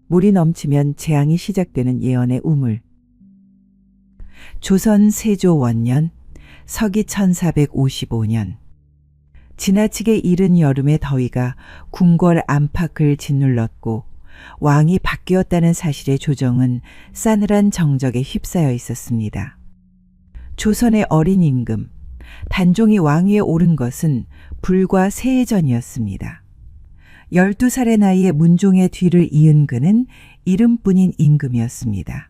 물이 넘치면 재앙이 시작되는 예언의 우물. 조선 세조 원년 서기 1455년 지나치게 이른 여름의 더위가 궁궐 안팎을 짓눌렀고 왕이 바뀌었다는 사실의 조정은 싸늘한 정적에 휩싸여 있었습니다. 조선의 어린 임금, 단종이 왕위에 오른 것은 불과 세해 전이었습니다. 12살의 나이에 문종의 뒤를 이은 그는 이름뿐인 임금이었습니다.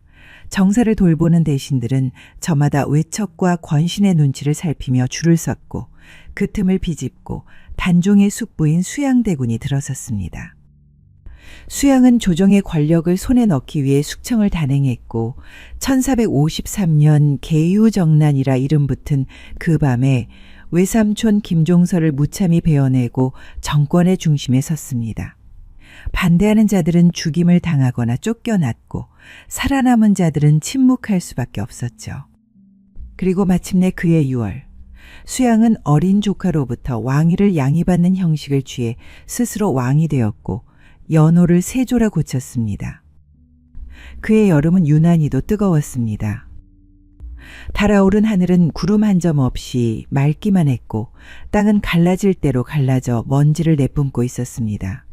정사를 돌보는 대신들은 저마다 외척과 권신의 눈치를 살피며 줄을 섰고 그 틈을 비집고 단종의 숙부인 수양대군이 들어섰습니다. 수양은 조정의 권력을 손에 넣기 위해 숙청을 단행했고 1453년 계유정난이라 이름 붙은 그 밤에 외삼촌 김종서를 무참히 베어내고 정권의 중심에 섰습니다. 반대하는 자들은 죽임을 당하거나 쫓겨났고 살아남은 자들은 침묵할 수밖에 없었죠. 그리고 마침내 그해 6월 수양은 어린 조카로부터 왕위를 양위받는 형식을 취해 스스로 왕이 되었고 연호를 세조라 고쳤습니다. 그의 여름은 유난히도 뜨거웠습니다. 달아오른 하늘은 구름 한 점 없이 맑기만 했고 땅은 갈라질 대로 갈라져 먼지를 내뿜고 있었습니다.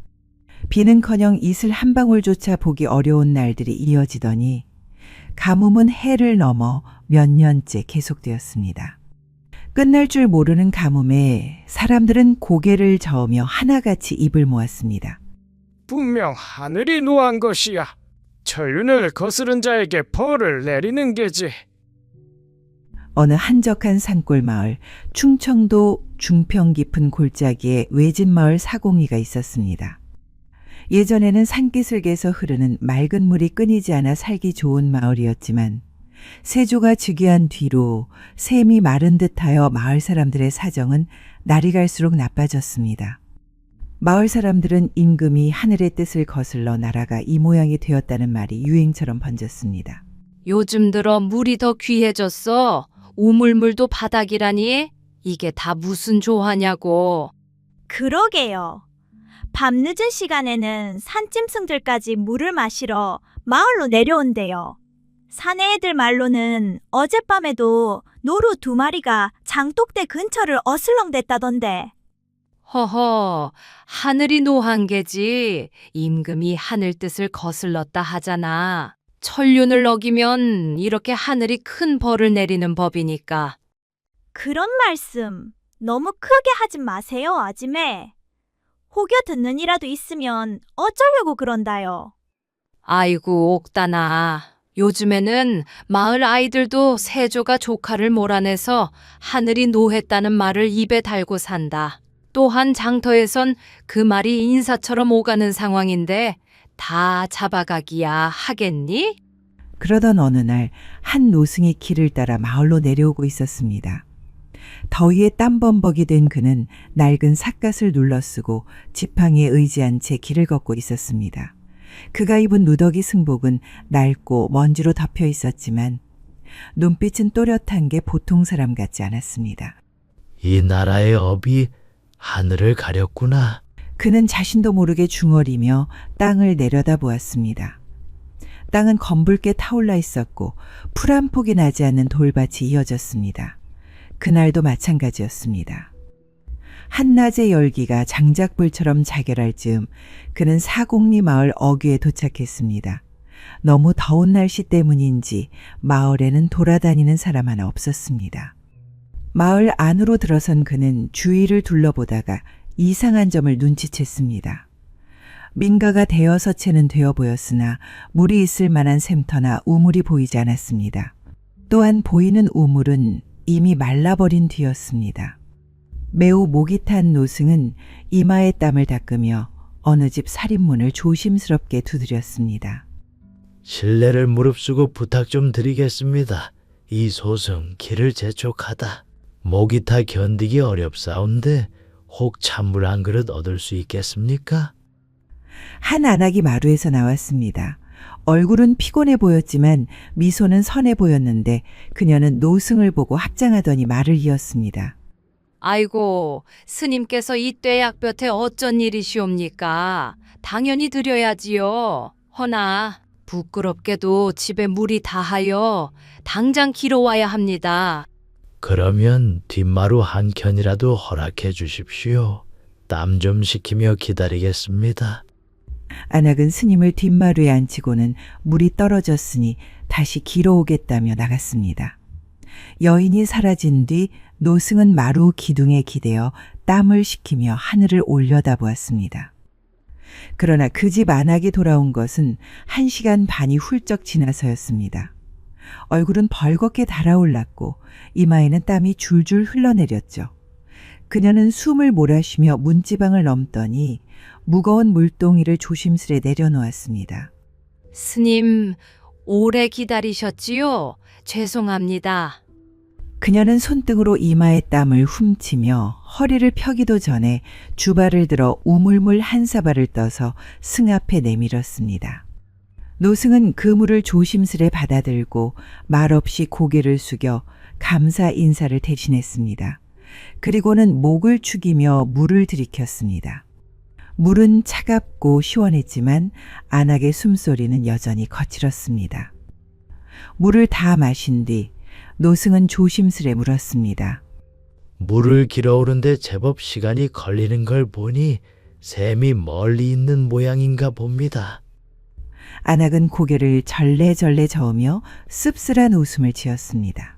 비는커녕 이슬 한 방울조차 보기 어려운 날들이 이어지더니 가뭄은 해를 넘어 몇 년째 계속되었습니다. 끝날 줄 모르는 가뭄에 사람들은 고개를 저으며 하나같이 입을 모았습니다. 분명 하늘이 노한 것이야. 천륜을 거스른 자에게 벌을 내리는 게지. 어느 한적한 산골 마을 충청도 중평 깊은 골짜기에 외진 마을 사공리가 있었습니다. 예전에는 산기슭에서 흐르는 맑은 물이 끊이지 않아 살기 좋은 마을이었지만 세조가 즉위한 뒤로 샘이 마른 듯하여 마을 사람들의 사정은 날이 갈수록 나빠졌습니다. 마을 사람들은 임금이 하늘의 뜻을 거슬러 나라가 이 모양이 되었다는 말이 유행처럼 번졌습니다. 요즘 들어 물이 더 귀해졌어. 우물물도 바닥이라니? 이게 다 무슨 조화냐고. 그러게요. 밤늦은 시간에는 산짐승들까지 물을 마시러 마을로 내려온대요. 사내 애들 말로는 어젯밤에도 노루 2마리가 장독대 근처를 어슬렁댔다던데. 허허, 하늘이 노한 게지. 임금이 하늘 뜻을 거슬렀다 하잖아. 천륜을 어기면 이렇게 하늘이 큰 벌을 내리는 법이니까. 그런 말씀 너무 크게 하지 마세요, 아지매. 혹여 듣는 이라도 있으면 어쩌려고 그런다요. 아이고, 옥다나. 요즘에는 마을 아이들도 세조가 조카를 몰아내서 하늘이 노했다는 말을 입에 달고 산다. 또한 장터에선 그 말이 인사처럼 오가는 상황인데 다 잡아가기야 하겠니? 그러던 어느 날 한 노승이 길을 따라 마을로 내려오고 있었습니다. 더위에 땀범벅이 된 그는 낡은 삿갓을 눌러쓰고 지팡이에 의지한 채 길을 걷고 있었습니다. 그가 입은 누더기 승복은 낡고 먼지로 덮여 있었지만 눈빛은 또렷한 게 보통 사람 같지 않았습니다. 이 나라의 업이 하늘을 가렸구나. 그는 자신도 모르게 중얼이며 땅을 내려다보았습니다. 땅은 검붉게 타올라 있었고 풀 한 폭이 나지 않는 돌밭이 이어졌습니다. 그날도 마찬가지였습니다. 한낮의 열기가 장작불처럼 자결할 즈음 그는 사공리 마을 어귀에 도착했습니다. 너무 더운 날씨 때문인지 마을에는 돌아다니는 사람 하나 없었습니다. 마을 안으로 들어선 그는 주위를 둘러보다가 이상한 점을 눈치챘습니다. 민가가 대여섯 채는 되어 보였으나 물이 있을 만한 샘터나 우물이 보이지 않았습니다. 또한 보이는 우물은 이미 말라버린 뒤였습니다. 매우 목이 탄 노승은 이마에 땀을 닦으며 어느 집 살인문을 조심스럽게 두드렸습니다. 실례를 무릅쓰고 부탁 좀 드리겠습니다. 이 소승 길을 재촉하다. 목이 타 견디기 어렵사온데 혹 찬물 한 그릇 얻을 수 있겠습니까? 한 안악이 마루에서 나왔습니다. 얼굴은 피곤해 보였지만 미소는 선해 보였는데 그녀는 노승을 보고 합장하더니 말을 이었습니다. 아이고, 스님께서 이 떼약볕에 어쩐 일이시옵니까? 당연히 드려야지요. 허나 부끄럽게도 집에 물이 다하여 당장 길어와야 합니다. 그러면 뒷마루 한 켠이라도 허락해 주십시오. 땀 좀 식히며 기다리겠습니다. 안악은 스님을 뒷마루에 앉히고는 물이 떨어졌으니 다시 길어오겠다며 나갔습니다. 여인이 사라진 뒤 노승은 마루 기둥에 기대어 땀을 식히며 하늘을 올려다보았습니다. 그러나 그 집 안악이 돌아온 것은 1시간 반이 훌쩍 지나서였습니다. 얼굴은 벌겋게 달아올랐고 이마에는 땀이 줄줄 흘러내렸죠. 그녀는 숨을 몰아쉬며 문지방을 넘더니 무거운 물동이를 조심스레 내려놓았습니다. 스님, 오래 기다리셨지요? 죄송합니다. 그녀는 손등으로 이마의 땀을 훔치며 허리를 펴기도 전에 주발을 들어 우물물 한 사발을 떠서 승 앞에 내밀었습니다. 노승은 그 물을 조심스레 받아들고 말없이 고개를 숙여 감사 인사를 대신했습니다. 그리고는 목을 축이며 물을 들이켰습니다. 물은 차갑고 시원했지만 안악의 숨소리는 여전히 거칠었습니다. 물을 다 마신 뒤 노승은 조심스레 물었습니다. 물을 길어오는데 제법 시간이 걸리는 걸 보니 샘이 멀리 있는 모양인가 봅니다. 안악은 고개를 절레절레 저으며 씁쓸한 웃음을 지었습니다.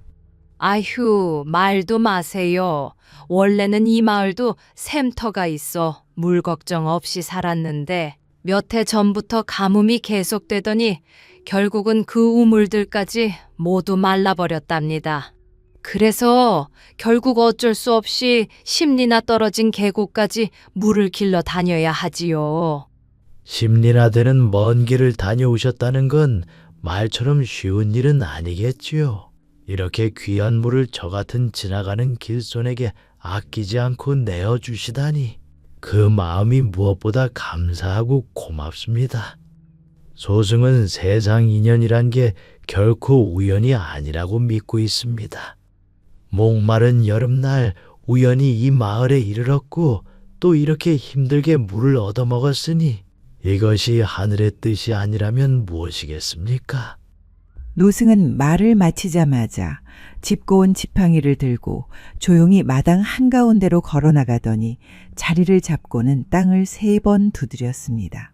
아휴, 말도 마세요. 원래는 이 마을도 샘터가 있어 물 걱정 없이 살았는데 몇 해 전부터 가뭄이 계속되더니 결국은 그 우물들까지 모두 말라버렸답니다. 그래서 결국 어쩔 수 없이 10리나 떨어진 계곡까지 물을 길러 다녀야 하지요. 10리나 되는 먼 길을 다녀오셨다는 건 말처럼 쉬운 일은 아니겠지요. 이렇게 귀한 물을 저 같은 지나가는 길손에게 아끼지 않고 내어주시다니 그 마음이 무엇보다 감사하고 고맙습니다. 소승은 세상 인연이란 게 결코 우연이 아니라고 믿고 있습니다. 목마른 여름날 우연히 이 마을에 이르렀고 또 이렇게 힘들게 물을 얻어먹었으니 이것이 하늘의 뜻이 아니라면 무엇이겠습니까? 노승은 말을 마치자마자 짚고 온 지팡이를 들고 조용히 마당 한가운데로 걸어나가더니 자리를 잡고는 땅을 3번 두드렸습니다.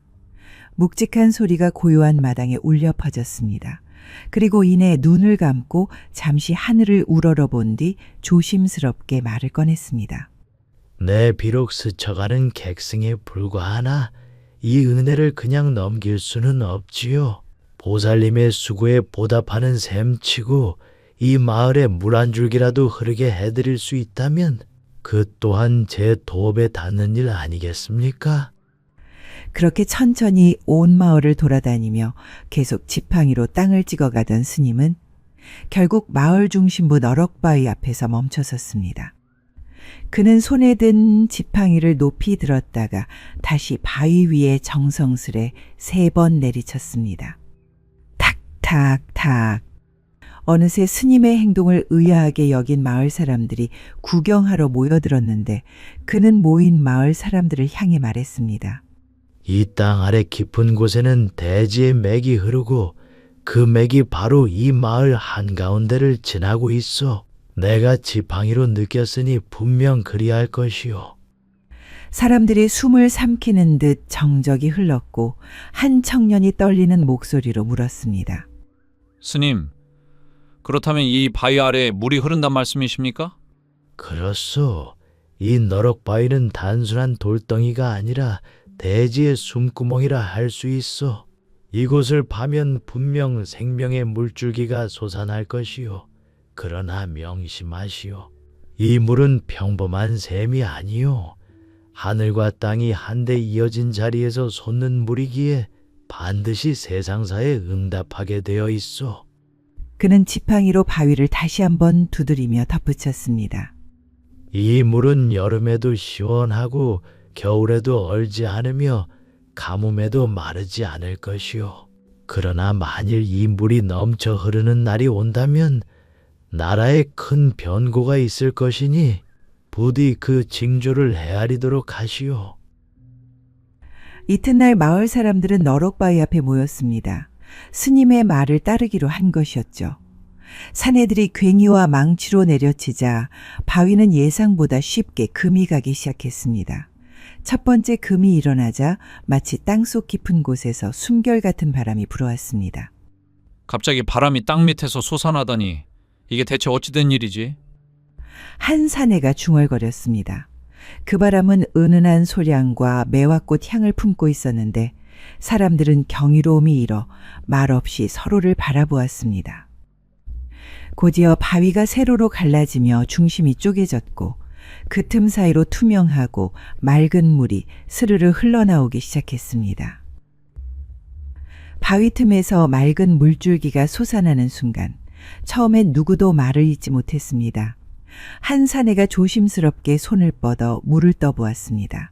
묵직한 소리가 고요한 마당에 울려 퍼졌습니다. 그리고 이내 눈을 감고 잠시 하늘을 우러러본 뒤 조심스럽게 말을 꺼냈습니다. 내 비록 스쳐가는 객승에 불과하나 이 은혜를 그냥 넘길 수는 없지요. 보살님의 수고에 보답하는 셈치고 이 마을에 물 한 줄기라도 흐르게 해드릴 수 있다면 그 또한 제 도업에 닿는 일 아니겠습니까? 그렇게 천천히 온 마을을 돌아다니며 계속 지팡이로 땅을 찍어가던 스님은 결국 마을 중심부 너럭바위 앞에서 멈춰섰습니다. 그는 손에 든 지팡이를 높이 들었다가 다시 바위 위에 정성스레 3번 내리쳤습니다. 탁탁탁. 어느새 스님의 행동을 의아하게 여긴 마을 사람들이 구경하러 모여들었는데 그는 모인 마을 사람들을 향해 말했습니다. 이 땅 아래 깊은 곳에는 대지의 맥이 흐르고 그 맥이 바로 이 마을 한가운데를 지나고 있어. 내가 지팡이로 느꼈으니 분명 그리할 것이요. 사람들이 숨을 삼키는 듯 정적이 흘렀고 한 청년이 떨리는 목소리로 물었습니다. 스님, 그렇다면 이 바위 아래 물이 흐른단 말씀이십니까? 그렇소. 이 너럭바위는 단순한 돌덩이가 아니라 대지의 숨구멍이라 할 수 있어. 이곳을 파면 분명 생명의 물줄기가 솟아날 것이요. 그러나 명심하시오. 이 물은 평범한 샘이 아니요. 하늘과 땅이 한데 이어진 자리에서 솟는 물이기에 반드시 세상사에 응답하게 되어 있어. 그는 지팡이로 바위를 다시 한번 두드리며 덧붙였습니다. 이 물은 여름에도 시원하고 겨울에도 얼지 않으며 가뭄에도 마르지 않을 것이요. 그러나 만일 이 물이 넘쳐 흐르는 날이 온다면 나라에 큰 변고가 있을 것이니 부디 그 징조를 헤아리도록 하시오. 이튿날 마을 사람들은 너럭바위 앞에 모였습니다. 스님의 말을 따르기로 한 것이었죠. 사내들이 괭이와 망치로 내려치자 바위는 예상보다 쉽게 금이 가기 시작했습니다. 첫 번째 금이 일어나자 마치 땅속 깊은 곳에서 숨결 같은 바람이 불어왔습니다. 갑자기 바람이 땅 밑에서 솟아나다니 이게 대체 어찌된 일이지? 한 사내가 중얼거렸습니다. 그 바람은 은은한 소량과 매화꽃 향을 품고 있었는데 사람들은 경이로움이 일어 말없이 서로를 바라보았습니다. 곧이어 바위가 세로로 갈라지며 중심이 쪼개졌고 그 틈 사이로 투명하고 맑은 물이 스르르 흘러나오기 시작했습니다. 바위 틈에서 맑은 물줄기가 솟아나는 순간 처음엔 누구도 말을 잇지 못했습니다. 한 사내가 조심스럽게 손을 뻗어 물을 떠보았습니다.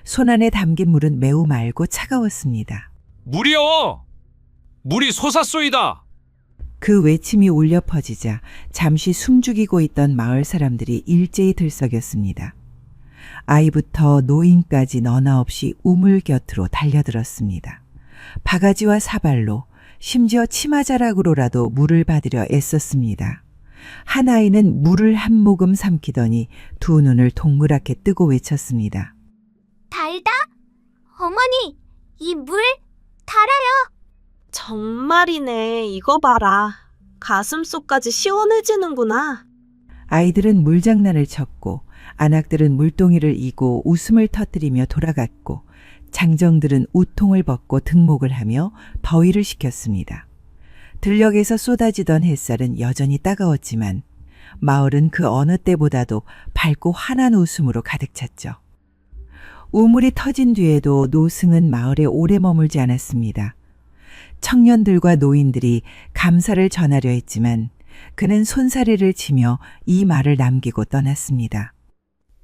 손 안에 담긴 물은 매우 맑고 차가웠습니다. 물이여! 물이 솟았소이다! 그 외침이 울려 퍼지자 잠시 숨죽이고 있던 마을 사람들이 일제히 들썩였습니다. 아이부터 노인까지 너나 없이 우물 곁으로 달려들었습니다. 바가지와 사발로 심지어 치마자락으로라도 물을 받으려 애썼습니다. 한 아이는 물을 한 모금 삼키더니 두 눈을 동그랗게 뜨고 외쳤습니다. 달다? 어머니, 이 물 달아요. 정말이네. 이거 봐라. 가슴속까지 시원해지는구나. 아이들은 물장난을 쳤고 안악들은 물동이를 이고 웃음을 터뜨리며 돌아갔고 장정들은 우통을 벗고 등목을 하며 더위를 식혔습니다. 들녘에서 쏟아지던 햇살은 여전히 따가웠지만 마을은 그 어느 때보다도 밝고 환한 웃음으로 가득 찼죠. 우물이 터진 뒤에도 노승은 마을에 오래 머물지 않았습니다. 청년들과 노인들이 감사를 전하려 했지만 그는 손사래를 치며 이 말을 남기고 떠났습니다.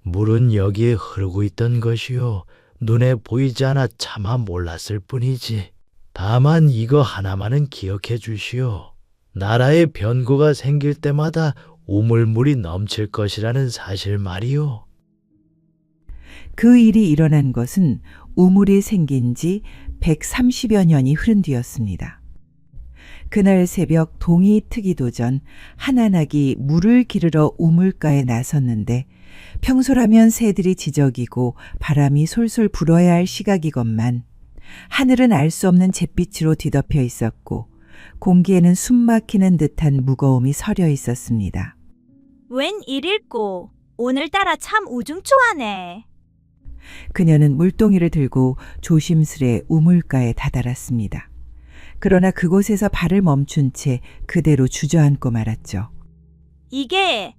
물은 여기에 흐르고 있던 것이요. 눈에 보이지 않아 차마 몰랐을 뿐이지. 다만 이거 하나만은 기억해 주시오. 나라에 변고가 생길 때마다 우물물이 넘칠 것이라는 사실 말이오. 그 일이 일어난 것은 우물이 생긴 지 130여 년이 흐른 뒤였습니다. 그날 새벽 동이 트기도 전 하나낙이 물을 기르러 우물가에 나섰는데 평소라면 새들이 지저귀고 바람이 솔솔 불어야 할 시각이건만 하늘은 알 수 없는 잿빛으로 뒤덮여 있었고 공기에는 숨막히는 듯한 무거움이 서려 있었습니다. 웬 일일꼬. 오늘따라 참 우중충하네. 그녀는 물동이를 들고 조심스레 우물가에 다다랐습니다. 그러나 그곳에서 발을 멈춘 채 그대로 주저앉고 말았죠. 이게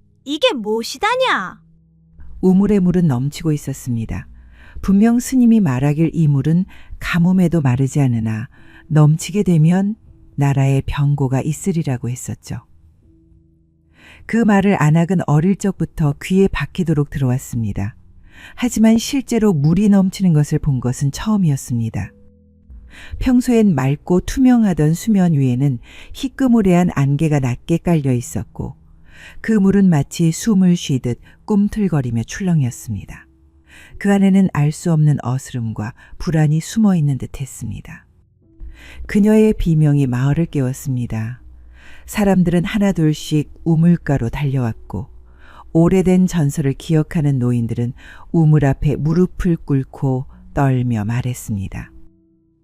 무엇이다냐? 우물의 물은 넘치고 있었습니다. 분명 스님이 말하길 이 물은 가뭄에도 마르지 않으나 넘치게 되면 나라에 병고가 있으리라고 했었죠. 그 말을 안악은 어릴 적부터 귀에 박히도록 들어왔습니다. 하지만 실제로 물이 넘치는 것을 본 것은 처음이었습니다. 평소엔 맑고 투명하던 수면 위에는 희끄무레한 안개가 낮게 깔려 있었고 그 물은 마치 숨을 쉬듯 꿈틀거리며 출렁였습니다. 그 안에는 알 수 없는 어스름과 불안이 숨어 있는 듯 했습니다. 그녀의 비명이 마을을 깨웠습니다. 사람들은 하나둘씩 우물가로 달려왔고 오래된 전설을 기억하는 노인들은 우물 앞에 무릎을 꿇고 떨며 말했습니다.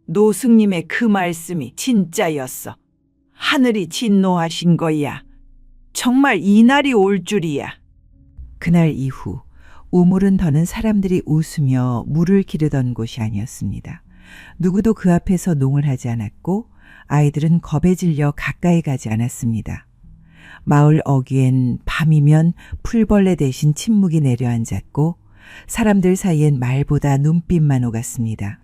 노승님의 그 말씀이 진짜였어. 하늘이 진노하신 거야. 정말 이 날이 올 줄이야. 그날 이후 우물은 더는 사람들이 웃으며 물을 기르던 곳이 아니었습니다. 누구도 그 앞에서 농을 하지 않았고 아이들은 겁에 질려 가까이 가지 않았습니다. 마을 어귀엔 밤이면 풀벌레 대신 침묵이 내려앉았고 사람들 사이엔 말보다 눈빛만 오갔습니다.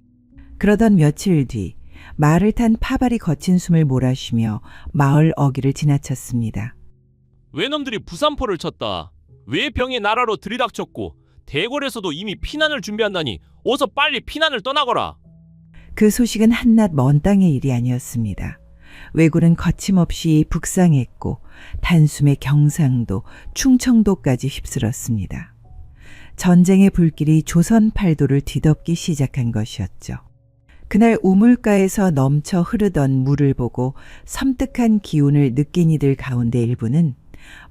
그러던 며칠 뒤 말을 탄 파발이 거친 숨을 몰아쉬며 마을 어귀를 지나쳤습니다. 외놈들이 부산포를 쳤다. 왜 병의 나라로 들이닥쳤고 대궐에서도 이미 피난을 준비한다니 어서 빨리 피난을 떠나거라. 그 소식은 한낱 먼 땅의 일이 아니었습니다. 왜군은 거침없이 북상했고 단숨에 경상도, 충청도까지 휩쓸었습니다. 전쟁의 불길이 조선 팔도를 뒤덮기 시작한 것이었죠. 그날 우물가에서 넘쳐 흐르던 물을 보고 섬뜩한 기운을 느낀 이들 가운데 일부는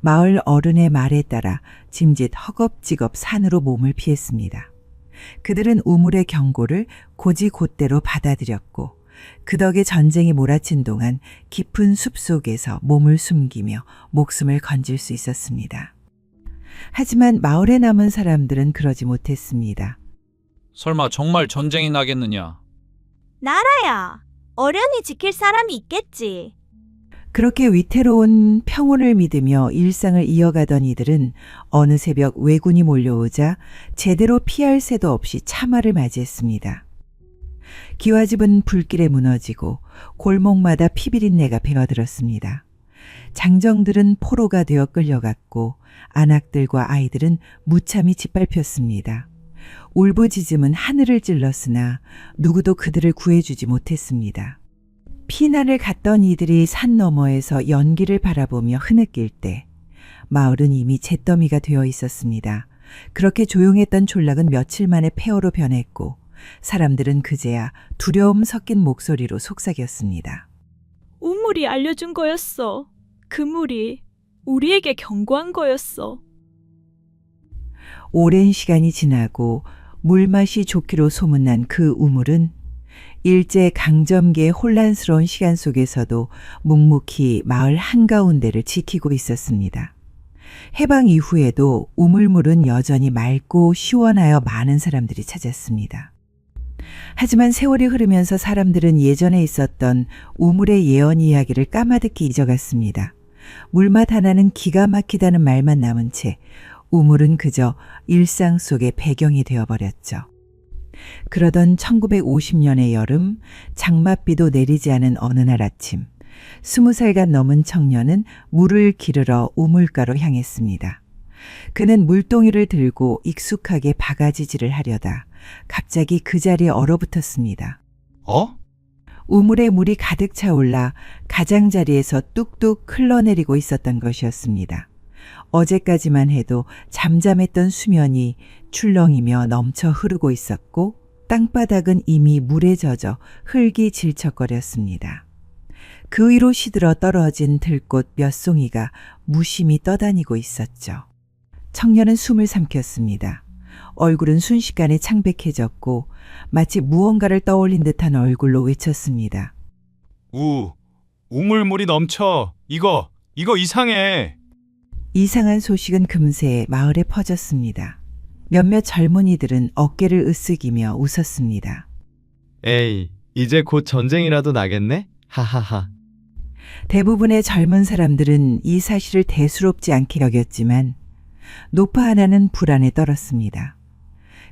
마을 어른의 말에 따라 짐짓 허겁지겁 산으로 몸을 피했습니다. 그들은 우물의 경고를 고지곧대로 받아들였고 그 덕에 전쟁이 몰아친 동안 깊은 숲속에서 몸을 숨기며 목숨을 건질 수 있었습니다. 하지만 마을에 남은 사람들은 그러지 못했습니다. 설마 정말 전쟁이 나겠느냐? 나라야, 어련히 지킬 사람이 있겠지. 그렇게 위태로운 평온을 믿으며 일상을 이어가던 이들은 어느 새벽 왜군이 몰려오자 제대로 피할 새도 없이 참화를 맞이했습니다. 기와집은 불길에 무너지고 골목마다 피비린내가 배어들었습니다. 장정들은 포로가 되어 끌려갔고 안악들과 아이들은 무참히 짓밟혔습니다. 울부짖음은 하늘을 찔렀으나 누구도 그들을 구해주지 못했습니다. 피난을 갔던 이들이 산 너머에서 연기를 바라보며 흐느낄 때 마을은 이미 잿더미가 되어 있었습니다. 그렇게 조용했던 촌락은 며칠 만에 폐허로 변했고 사람들은 그제야 두려움 섞인 목소리로 속삭였습니다. 우물이 알려준 거였어. 그 물이 우리에게 경고한 거였어. 오랜 시간이 지나고 물맛이 좋기로 소문난 그 우물은 일제 강점기의 혼란스러운 시간 속에서도 묵묵히 마을 한가운데를 지키고 있었습니다. 해방 이후에도 우물물은 여전히 맑고 시원하여 많은 사람들이 찾았습니다. 하지만 세월이 흐르면서 사람들은 예전에 있었던 우물의 예언 이야기를 까마득히 잊어갔습니다. 물맛 하나는 기가 막히다는 말만 남은 채 우물은 그저 일상 속의 배경이 되어버렸죠. 그러던 1950년의 여름, 장맛비도 내리지 않은 어느 날 아침, 20살간 넘은 청년은 물을 기르러 우물가로 향했습니다. 그는 물동이를 들고 익숙하게 바가지질을 하려다 갑자기 그 자리에 얼어붙었습니다. 우물에 물이 가득 차올라 가장자리에서 뚝뚝 흘러내리고 있었던 것이었습니다. 어제까지만 해도 잠잠했던 수면이 출렁이며 넘쳐 흐르고 있었고 땅바닥은 이미 물에 젖어 흙이 질척거렸습니다. 그 위로 시들어 떨어진 들꽃 몇 송이가 무심히 떠다니고 있었죠. 청년은 숨을 삼켰습니다. 얼굴은 순식간에 창백해졌고 마치 무언가를 떠올린 듯한 얼굴로 외쳤습니다. 우물물이 넘쳐. 이거 이상해. 이상한 소식은 금세 마을에 퍼졌습니다. 몇몇 젊은이들은 어깨를 으쓱이며 웃었습니다. 에이, 이제 곧 전쟁이라도 나겠네? 하하하. 대부분의 젊은 사람들은 이 사실을 대수롭지 않게 여겼지만 노파 하나는 불안에 떨었습니다.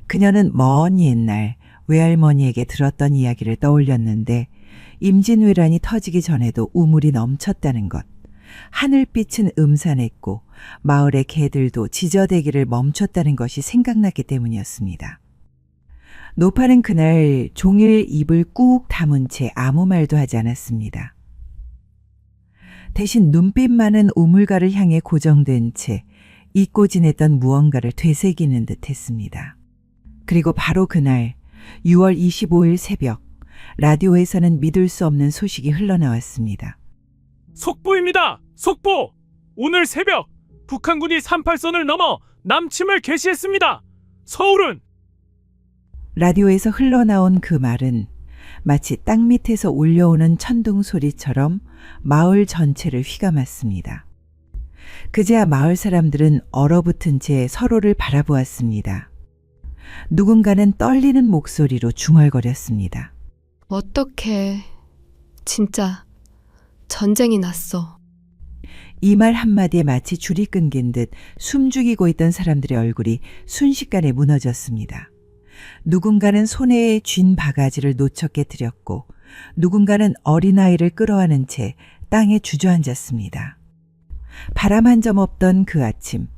그녀는 먼 옛날 외할머니에게 들었던 이야기를 떠올렸는데 임진왜란이 터지기 전에도 우물이 넘쳤다는 것, 하늘빛은 음산했고 마을의 개들도 지저대기를 멈췄다는 것이 생각났기 때문이었습니다. 노파는 그날 종일 입을 꾹 다문 채 아무 말도 하지 않았습니다. 대신 눈빛만은 우물가를 향해 고정된 채 잊고 지냈던 무언가를 되새기는 듯 했습니다. 그리고 바로 그날 6월 25일 새벽 라디오에서는 믿을 수 없는 소식이 흘러나왔습니다. 속보입니다. 속보. 오늘 새벽 북한군이 38선을 넘어 남침을 개시했습니다. 서울은 라디오에서 흘러나온 그 말은 마치 땅 밑에서 울려오는 천둥 소리처럼 마을 전체를 휘감았습니다. 그제야 마을 사람들은 얼어붙은 채 서로를 바라보았습니다. 누군가는 떨리는 목소리로 중얼거렸습니다. 어떡해. 진짜 전쟁이 났어. 이 말 한마디에 마치 줄이 끊긴 듯 숨죽이고 있던 사람들의 얼굴이 순식간에 무너졌습니다. 누군가는 손에 쥔 바가지를 놓쳐 깨뜨렸고 누군가는 어린아이를 끌어안은 채 땅에 주저앉았습니다. 바람 한 점 없던 그 아침,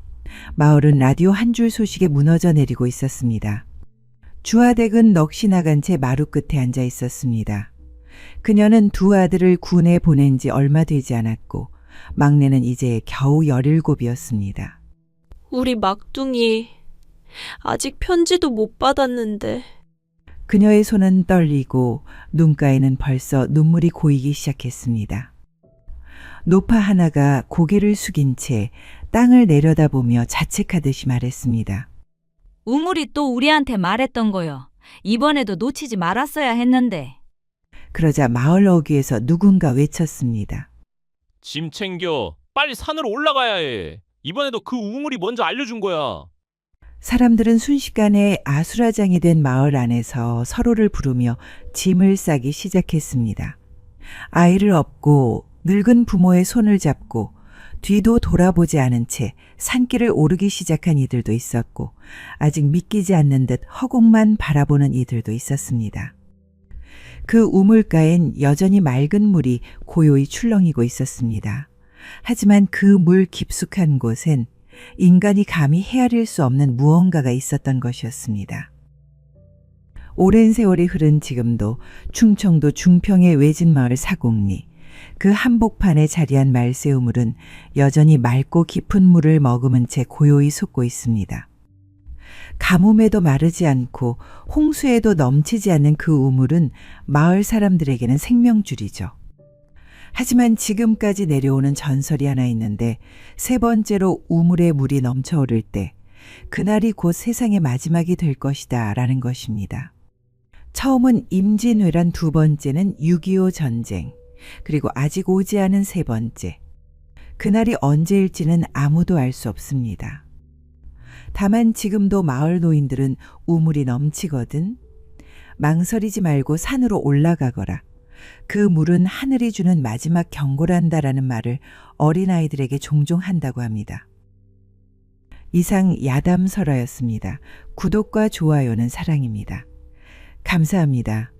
마을은 라디오 한 줄 소식에 무너져 내리고 있었습니다. 주하댁은 넋이 나간 채 마루 끝에 앉아 있었습니다. 그녀는 두 아들을 군에 보낸 지 얼마 되지 않았고 막내는 이제 겨우 17이었습니다. 우리 막둥이 아직 편지도 못 받았는데. 그녀의 손은 떨리고 눈가에는 벌써 눈물이 고이기 시작했습니다. 노파 하나가 고개를 숙인 채 땅을 내려다보며 자책하듯이 말했습니다. 우물이 또 우리한테 말했던 거요. 이번에도 놓치지 말았어야 했는데. 그러자 마을 어귀에서 누군가 외쳤습니다. 짐 챙겨. 빨리 산으로 올라가야 해. 이번에도 그 우물이 먼저 알려준 거야. 사람들은 순식간에 아수라장이 된 마을 안에서 서로를 부르며 짐을 싸기 시작했습니다. 아이를 업고 늙은 부모의 손을 잡고 뒤도 돌아보지 않은 채 산길을 오르기 시작한 이들도 있었고 아직 믿기지 않는 듯 허공만 바라보는 이들도 있었습니다. 그 우물가엔 여전히 맑은 물이 고요히 출렁이고 있었습니다. 하지만 그 물 깊숙한 곳엔 인간이 감히 헤아릴 수 없는 무언가가 있었던 것이었습니다. 오랜 세월이 흐른 지금도 충청도 중평의 외진 마을 사곡리, 그 한복판에 자리한 말새우물은 여전히 맑고 깊은 물을 머금은 채 고요히 솟고 있습니다. 가뭄에도 마르지 않고 홍수에도 넘치지 않는 그 우물은 마을 사람들에게는 생명줄이죠. 하지만 지금까지 내려오는 전설이 하나 있는데 세 번째로 우물에 물이 넘쳐오를 때 그날이 곧 세상의 마지막이 될 것이다 라는 것입니다. 처음은 임진왜란, 두 번째는 6.25 전쟁, 그리고 아직 오지 않은 세 번째. 그날이 언제일지는 아무도 알 수 없습니다. 다만 지금도 마을 노인들은 우물이 넘치거든 망설이지 말고 산으로 올라가거라. 그 물은 하늘이 주는 마지막 경고란다라는 말을 어린아이들에게 종종 한다고 합니다. 이상 야담설화였습니다. 구독과 좋아요는 사랑입니다. 감사합니다.